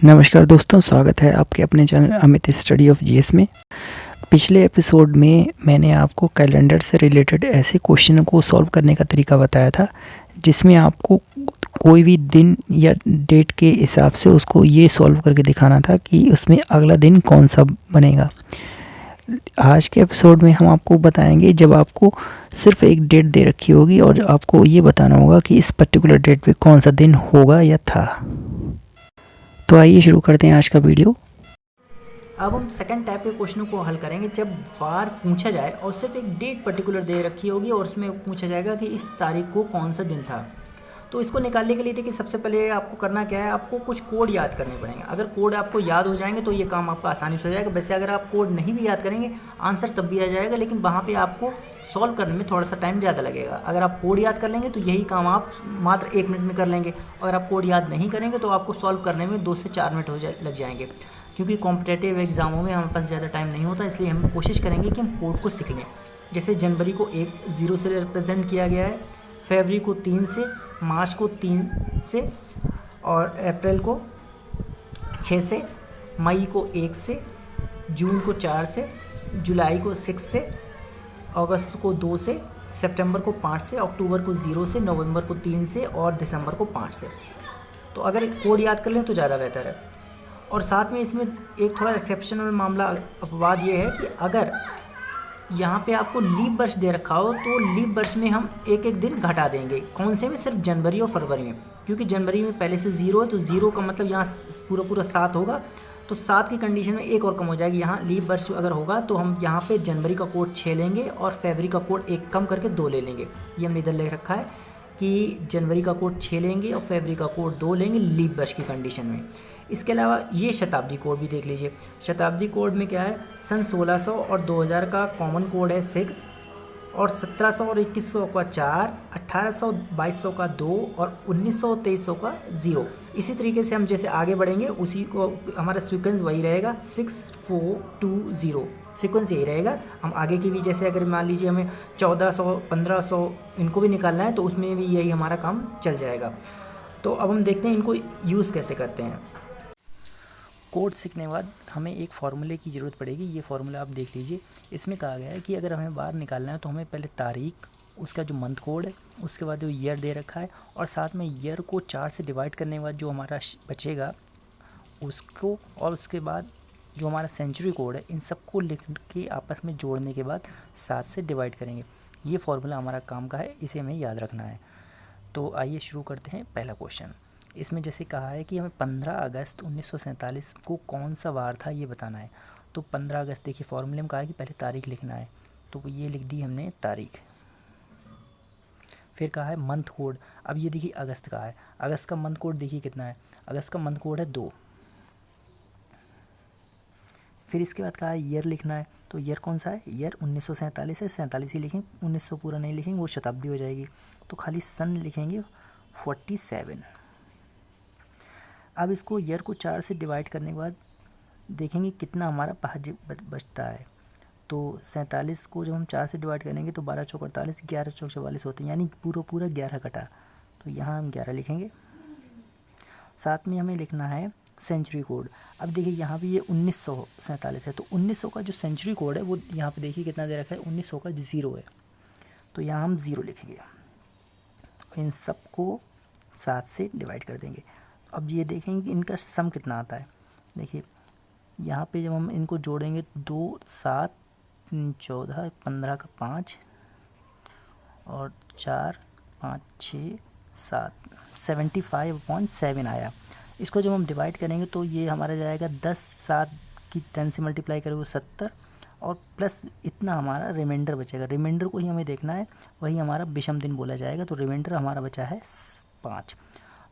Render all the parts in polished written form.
नमस्कार दोस्तों, स्वागत है आपके अपने channel Amit study of GS में। पिछले एपिसोड में मैंने आपको कैलेंडर से रिलेटेड ऐसे क्वेश्चन को सॉल्व करने का तरीका बताया था जिसमें आपको कोई भी दिन या डेट के हिसाब से उसको ये सॉल्व करके दिखाना था कि उसमें अगला दिन कौन सा बनेगा। आज के एपिसोड में हम आपको बताएंगे जब आपको सिर्फ एक डेट दे रखी होगी और आपको ये बताना होगा कि इस पर्टिकुलर डेट पे कौन सा दिन होगा या था। तो आइए शुरू करते हैं आज का वीडियो। अब हम सेकंड टाइप के क्वेश्चनों को हल करेंगे जब बार पूछा जाए और सिर्फ एक डेट पर्टिकुलर दे रखी होगी और उसमें पूछा जाएगा कि इस तारीख को कौन सा दिन था। तो इसको निकालने के लिए देखिए सबसे पहले आपको करना क्या है, आपको कुछ कोड याद करने पड़ेंगे। अगर कोड आपको याद हो जाएंगे तो ये काम आपका आसानी से हो जाएगा। वैसे अगर आप कोड नहीं भी याद करेंगे आंसर तब भी आ जाएगा, लेकिन वहाँ पर आपको सॉल्व करने में थोड़ा सा टाइम ज़्यादा लगेगा। अगर आप कोड याद कर लेंगे तो यही काम आप मात्र 1 मिनट में कर लेंगे। अगर आप कोड याद नहीं करेंगे तो आपको सॉल्व करने में 2 से 4 मिनट लग जाएंगे। क्योंकि कॉम्पिटेटिव एग्ज़ामों में हमारे पास ज़्यादा टाइम नहीं होता, इसलिए हम कोशिश करेंगे कि हम कोड को सीख लें। जैसे जनवरी को 1 से रिप्रेजेंट किया गया है, फरवरी को 3 से, मार्च को 3 से, और अप्रैल को 6 से, मई को 1 से, जून को 4 से, जुलाई को 6 से, अगस्त को 2 से, सितंबर को 5 से, अक्टूबर को 0 से, नवंबर को 3 से और दिसंबर को 5 से। तो अगर एक कोड याद कर लें तो ज़्यादा बेहतर है। और साथ में इसमें एक थोड़ा एक्सेप्शनल मामला अपवाद ये है कि अगर यहाँ पे आपको लीप वर्ष दे रखा हो तो लीप वर्ष में हम एक एक दिन घटा देंगे। कौन से में? सिर्फ जनवरी और फरवरी में, क्योंकि जनवरी में पहले से 0 है तो 0 का मतलब यहाँ पूरा 7 होगा, तो 7 की कंडीशन में एक और कम हो जाएगी। यहाँ लीप वर्ष अगर होगा तो हम यहाँ पे जनवरी का कोड 6 लेंगे और फरवरी का कोड 1 कम करके 2 ले लेंगे। ये हमने इधर ले रखा है कि जनवरी का कोड 6 लेंगे और फरवरी का कोड 2 लेंगे लीप वर्ष की कंडीशन में। इसके अलावा ये शताब्दी कोड भी देख लीजिए। शताब्दी कोड में क्या है, सन 1600 और 2000 का कॉमन कोड है 6, और 1700 और 2100 का 4, 1800 2200 का 2 और 1900 2300 का 0। इसी तरीके से हम जैसे आगे बढ़ेंगे उसी को हमारा सीक्वेंस वही रहेगा, 6 4 2 0 सीक्वेंस यही रहेगा। हम आगे की भी जैसे अगर मान लीजिए हमें 1400 1500 इनको भी निकालना है तो उसमें भी यही हमारा काम चल जाएगा। तो अब हम देखते हैं इनको यूज़ कैसे करते हैं। कोड सीखने के बाद हमें एक फार्मूले की ज़रूरत पड़ेगी। ये फार्मूला आप देख लीजिए। इसमें कहा गया है कि अगर हमें बाहर निकालना है तो हमें पहले तारीख, उसका जो मंथ कोड है, उसके बाद जो ईयर दे रखा है, और साथ में ईयर को 4 से डिवाइड करने के बाद जो हमारा बचेगा उसको, और उसके बाद जो हमारा सेंचुरी कोड है, इन सबको लिख के आपस में जोड़ने के बाद 7 से डिवाइड करेंगे। ये फार्मूला हमारा काम का है, इसे हमें याद रखना है। तो आइए शुरू करते हैं पहला क्वेश्चन। इसमें जैसे कहा है कि हमें 15 अगस्त 1947 को कौन सा वार था ये बताना है। तो 15 अगस्त, देखिए फॉर्मूले में कहा है कि पहले तारीख लिखना है, तो ये लिख दी हमने तारीख। फिर कहा है मंथ कोड। अब ये देखिए अगस्त का है, अगस्त का मंथ कोड देखिए कितना है, अगस्त का मंथ कोड है 2। फिर इसके बाद कहा है ईयर लिखना है, तो ईयर कौन सा है, ईयर 1947 है, 47 ही लिखेंगे, 1900 पूरा नहीं लिखेंगे, वो शताब्दी हो जाएगी, तो खाली सन लिखेंगे 47। अब इसको ईयर को 4 से डिवाइड करने के बाद देखेंगे कितना हमारा बचता है। तो 47 को जब हम 4 से डिवाइड करेंगे तो 12 चौक 48, 11 चौक 44 होते हैं, यानी पूरा 11 कटा, तो यहाँ हम 11 लिखेंगे। साथ में हमें लिखना है सेंचुरी कोड। अब देखिए यहाँ भी ये 1947 है, तो 1900 का जो सेंचुरी कोड है वो यहाँ पे देखिए कितना दे रखा है, 1900 का 0 है, तो यहाँ हम 0 लिखेंगे। इन सबको 7 से डिवाइड कर देंगे। अब ये देखेंगे कि इनका सम कितना आता है। देखिए यहाँ पे जब हम इनको जोड़ेंगे 2 7 14 15 का 5 और 4 5 6 7 75/7 आया। इसको जब हम डिवाइड करेंगे तो ये हमारा जाएगा 10, 7 की 10 से मल्टीप्लाई करेंगे 70, और प्लस इतना हमारा रिमाइंडर बचेगा। रिमाइंडर को ही हमें देखना है, वही हमारा विषम दिन बोला जाएगा। तो रिमाइंडर हमारा बचा है 5।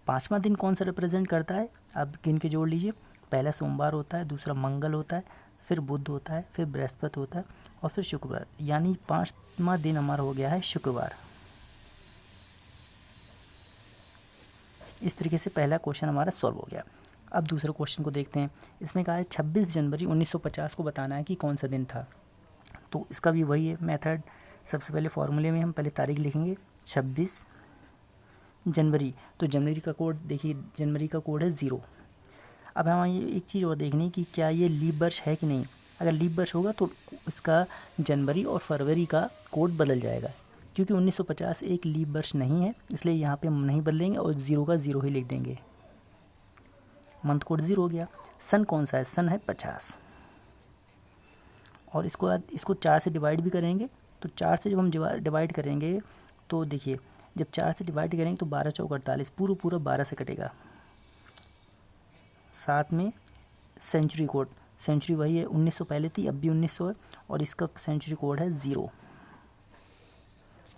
5वां दिन कौन सा रिप्रेजेंट करता है, अब गिन के जोड़ लीजिए। पहला सोमवार होता है, दूसरा मंगल होता है, फिर बुध होता है, फिर बृहस्पति होता है और फिर शुक्रवार, यानी 5वां दिन हमारा हो गया है शुक्रवार। इस तरीके से पहला क्वेश्चन हमारा सॉल्व हो गया। अब दूसरे क्वेश्चन को देखते हैं। इसमें कहा है 26 जनवरी 1950 को बताना है कि कौन सा दिन था। तो इसका भी वही है मेथड। सबसे पहले फॉर्मूले में हम पहले तारीख लिखेंगे 26 जनवरी, तो जनवरी का कोड देखिए, जनवरी का कोड है 0। अब हमें ये एक चीज़ और देखनी कि क्या ये लीप वर्ष है कि नहीं। अगर लीप वर्ष होगा तो इसका जनवरी और फरवरी का कोड बदल जाएगा, क्योंकि 1950 एक लीप वर्ष नहीं है, इसलिए यहाँ पे हम नहीं बदलेंगे और 0 का 0 ही लिख देंगे। मंथ कोड 0 हो गया। सन कौन सा है, सन है 50। और इसको 4 से डिवाइड भी करेंगे, तो 4 से जब हम डिवाइड करेंगे तो देखिए, जब 4 से डिवाइड करेंगे तो 12 चौक 48, पूरा 12 से कटेगा। साथ में सेंचुरी कोड, सेंचुरी वही है, 1900 पहले थी, अब भी 1900 है, और इसका सेंचुरी कोड है 0।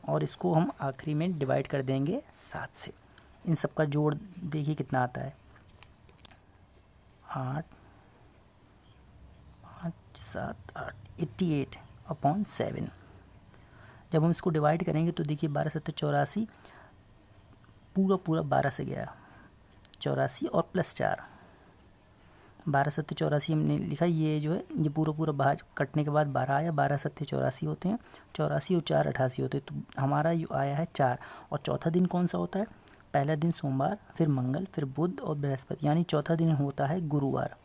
और इसको हम आखिरी में डिवाइड कर देंगे 7 से। इन सब का जोड़ देखिए कितना आता है, 8 5 7 8 88/7। जब हम इसको डिवाइड करेंगे तो देखिए 12 7 84, पूरा 12 से गया, 84 और +4, 12 7 84 हमने लिखा। ये जो है ये पूरा बाहर कटने के बाद 12 आया, 12 7 84 होते हैं, 84 और 4 88 होते हैं, तो हमारा ये आया है 4। और चौथा दिन कौन सा होता है, पहला दिन सोमवार, फिर मंगल, फिर बुध और बृहस्पति, यानी चौथा दिन होता है गुरुवार।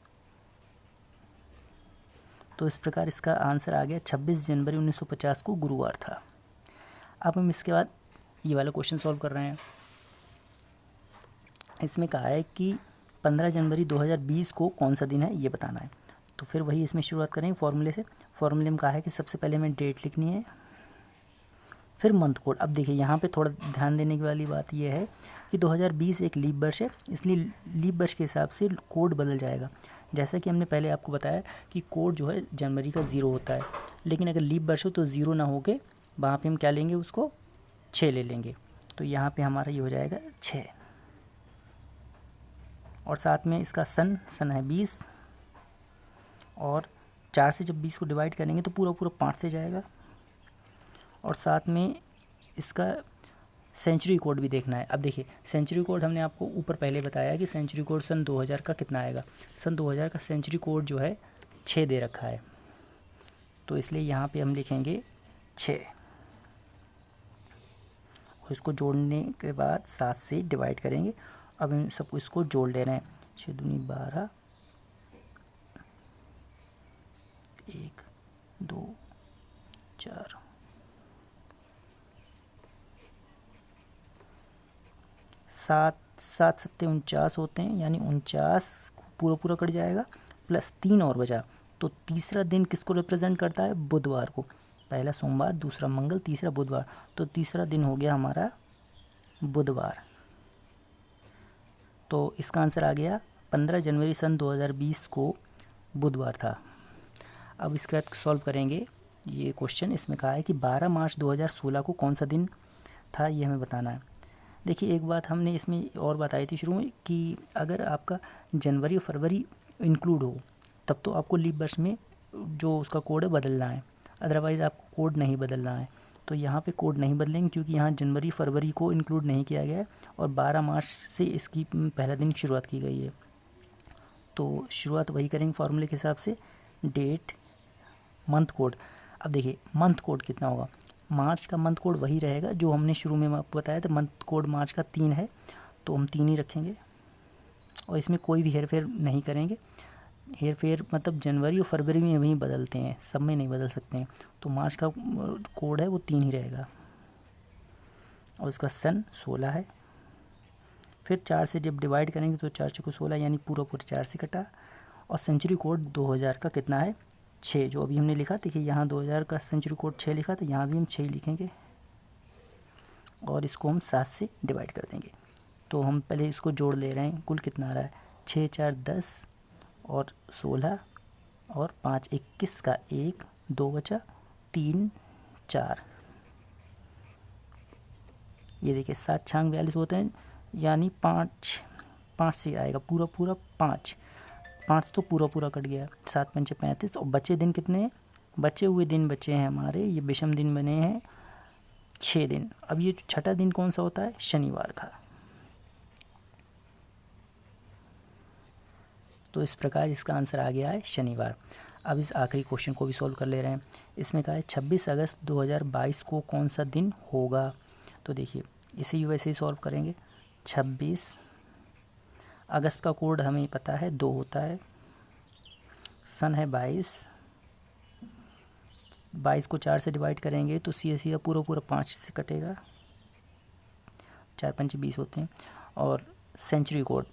तो इस प्रकार इसका आंसर आ गया 26 जनवरी 1950 को गुरुवार था। अब हम इसके बाद ये वाला क्वेश्चन सॉल्व कर रहे हैं। इसमें कहा है कि 15 जनवरी 2020 को कौन सा दिन है ये बताना है। तो फिर वही इसमें शुरुआत करेंगे फॉर्मूले से। फॉर्मूले में कहा है कि सबसे पहले हमें डेट लिखनी है, फिर मंथ कोड। अब देखिए यहाँ पे थोड़ा ध्यान देने की वाली बात ये है कि 2020 एक लीप वर्ष है, इसलिए लीप वर्ष के हिसाब से कोड बदल जाएगा। जैसा कि हमने पहले आपको बताया कि कोड जो है जनवरी का 0 होता है, लेकिन अगर लीप वर्ष हो तो 0 ना हो के वहाँ पे हम क्या लेंगे, उसको 6 ले लेंगे। तो यहाँ पे हमारा ये हो जाएगा 6। और साथ में इसका सन है 20, और 4 से जब 20 को डिवाइड करेंगे तो पूरा 5 से जाएगा। और साथ में इसका सेंचुरी कोड भी देखना है। अब देखिए सेंचुरी कोड हमने आपको ऊपर पहले बताया कि सेंचुरी कोड सन 2000 का कितना आएगा। सन 2000 का सेंचुरी कोड जो है 6 दे रखा है, तो इसलिए यहाँ पे हम लिखेंगे 6। और इसको जोड़ने के बाद 7 से डिवाइड करेंगे। अब इन सबको इसको जोड़ ले रहे हैं, 6 दूनी 12, 1 2 4 7 7 7 49 होते हैं, यानी 49 पूरा कट जाएगा, प्लस 3 और बचा। तो तीसरा दिन किसको रिप्रेजेंट करता है, बुधवार को। पहला सोमवार, दूसरा मंगल, तीसरा बुधवार, तो तीसरा दिन हो गया हमारा बुधवार। तो इसका आंसर आ गया 15 जनवरी सन 2020 को बुधवार था। अब इसके बाद सॉल्व करेंगे ये क्वेश्चन। इसमें कहा है कि 12 मार्च 2016 को कौन सा दिन था, ये हमें बताना है। देखिए एक बात हमने इसमें और बताई थी शुरू में कि अगर आपका जनवरी और फरवरी इंक्लूड हो तब तो आपको लीप वर्ष में जो उसका कोड है बदलना है, अदरवाइज़ आपको कोड नहीं बदलना है। तो यहाँ पे कोड नहीं बदलेंगे क्योंकि यहाँ जनवरी फरवरी को इंक्लूड नहीं किया गया है, और 12 मार्च से इसकी पहला दिन की शुरुआत की गई है। तो शुरुआत वही करेंगे फॉर्मूले के हिसाब से, डेट, मंथ कोड। अब देखिए मंथ कोड कितना होगा, मार्च का मंथ कोड वही रहेगा जो हमने शुरू में आपको बताया था। मंथ कोड मार्च का 3 है, तो हम 3 ही रखेंगे और इसमें कोई भी हेर फेर नहीं करेंगे। हेर फेर मतलब जनवरी और फरवरी में वहीं बदलते हैं, सब में नहीं बदल सकते हैं। तो मार्च का कोड है वो 3 ही रहेगा, और इसका सन 16 है। फिर 4 से जब डिवाइड करेंगे तो 4 चौको 16, यानी पूरा 4 से कटा। और सेंचुरी कोड 2000 का कितना है, 6, जो अभी हमने लिखा। देखिए यहाँ 2000 का सेंचुरी कोड 6 लिखा था, यहाँ भी हम 6 लिखेंगे और इसको हम 7 से डिवाइड कर देंगे। तो हम पहले इसको जोड़ ले रहे हैं, कुल कितना आ रहा है, 6 4 10 और 16 और 5 21 का 1 2 बचा, 3 4। ये देखिए 7 6 42 होते हैं, यानी 5 से आएगा पूरा 5 तो पूरा कट गया। 7 पंचे 35, और बचे दिन कितने हैं, बचे हुए दिन बचे हैं हमारे, ये विषम दिन बने हैं 6 दिन। अब ये छठा दिन कौन सा होता है, शनिवार का। तो इस प्रकार इसका आंसर आ गया है शनिवार। अब इस आखिरी क्वेश्चन को भी सॉल्व कर ले रहे हैं। इसमें कहा है 26 अगस्त 2022 को कौन सा दिन होगा। तो देखिए इसे वैसे ही सॉल्व करेंगे। 26 अगस्त का कोड हमें पता है 2 होता है। सन है 22 को 4 से डिवाइड करेंगे तो सीधा पूरा 5 से कटेगा, 4 पंचे 20 होते हैं। और सेंचुरी कोड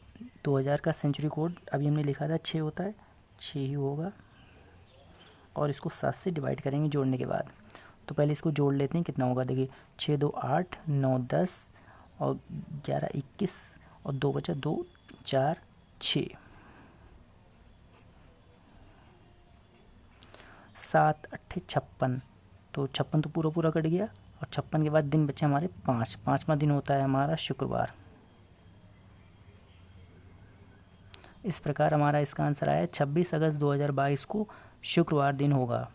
2000 का सेंचुरी कोड अभी हमने लिखा था 6 होता है, 6 ही होगा। और इसको 7 से डिवाइड करेंगे जोड़ने के बाद। तो पहले इसको जोड़ लेते हैं, कितना होगा देखिए, 6 2 8 9 10 और 11 21 और 2 बचा 2 4 6, 7 8 56। तो 56 तो पूरा कट गया। और 56 के बाद दिन बचे हमारे 5, 5वां दिन होता है हमारा शुक्रवार। इस प्रकार हमारा इसका आंसर आया 26 अगस्त 2022 को शुक्रवार दिन होगा।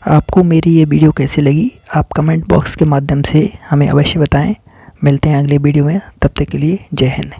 आपको मेरी ये वीडियो कैसी लगी आप कमेंट बॉक्स के माध्यम से हमें अवश्य बताएं। मिलते हैं अगले वीडियो में, तब तक के लिए जय हिंद।